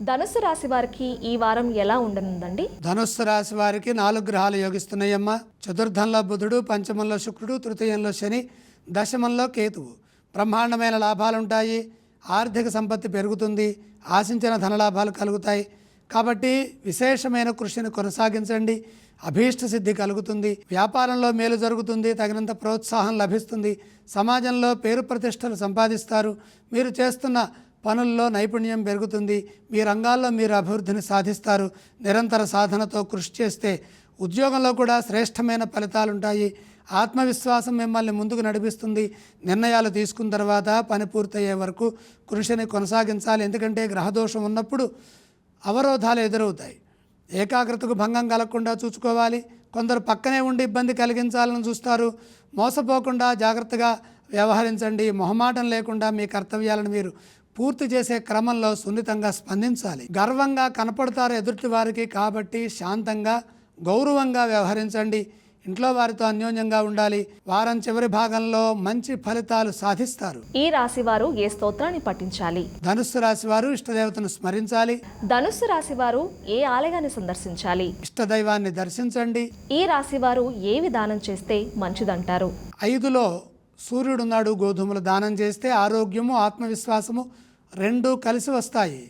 ధనుస్సు రాశి వారికి ఈ వారం ఎలా ఉండనుందండి? ధనుస్సు రాశి వారికి 4 గ్రహాలు యోగిస్తున్నాయమ్మా. చతుర్థంలో బుధుడు, పంచమంలో శుక్రుడు, తృతీయంలో శని, దశమంలో కేతువు. బ్రహ్మాండమైన లాభాలుంటాయి. ఆర్థిక సంపత్తి పెరుగుతుంది. ఆశించిన ధనలాభాలు కలుగుతాయి. కాబట్టి విశేషమైన కృషిని కొనసాగించండి. అభీష్ట సిద్ధి కలుగుతుంది. వ్యాపారంలో మేలు జరుగుతుంది. తగినంత ప్రోత్సాహం లభిస్తుంది. సమాజంలో పేరు ప్రతిష్టలు సంపాదిస్తారు. మీరు చేస్తున్న పనుల్లో నైపుణ్యం పెరుగుతుంది. మీ రంగాల్లో మీరు అభివృద్ధిని సాధిస్తారు. నిరంతర సాధనతో కృషి చేస్తే ఉద్యోగంలో కూడా శ్రేష్టమైన ఫలితాలుంటాయి. ఆత్మవిశ్వాసం మిమ్మల్ని ముందుకు నడిపిస్తుంది. నిర్ణయాలు తీసుకున్న తర్వాత పని పూర్తయ్యే వరకు కృషిని కొనసాగించాలి. ఎందుకంటే గ్రహదోషం ఉన్నప్పుడు అవరోధాలు ఎదురవుతాయి. ఏకాగ్రతకు భంగం కలగకుండా చూసుకోవాలి. కొందరు పక్కనే ఉండి ఇబ్బంది కలిగించాలని చూస్తారు. మోసపోకుండా జాగ్రత్తగా వ్యవహరించండి. మొహమాటం లేకుండా మీ కర్తవ్యాలను మీరు పూర్తి చేసే క్రమంలో సున్నితంగా స్పందించాలి. గర్వంగా కనపడతారు ఎదుటి వారికి. కాబట్టి శాంతంగా గౌరవంగా వ్యవహరించండి. ఇంట్లో వారితో అన్యోన్యంగా ఉండాలి. వారం చివరి భాగంలో మంచి ఫలితాలు సాధిస్తారు. ఈ రాశి వారు ఏ స్తోత్రాన్ని పఠించాలి? ధనుస్సు రాశి వారు ఇష్టదేవతను స్మరించాలి. ధనుస్సు రాశి వారు ఏ ఆలయాన్ని సందర్శించాలి? ఇష్టదైవాన్ని దర్శించండి. ఈ రాశి వారు ఏ విధానం చేస్తే మంచిదంటారు? 5లో సూర్యుడున్నాడు. గోధుమలు దానం చేస్తే ఆరోగ్యము, ఆత్మవిశ్వాసము రెండూ కలిసి వస్తాయి.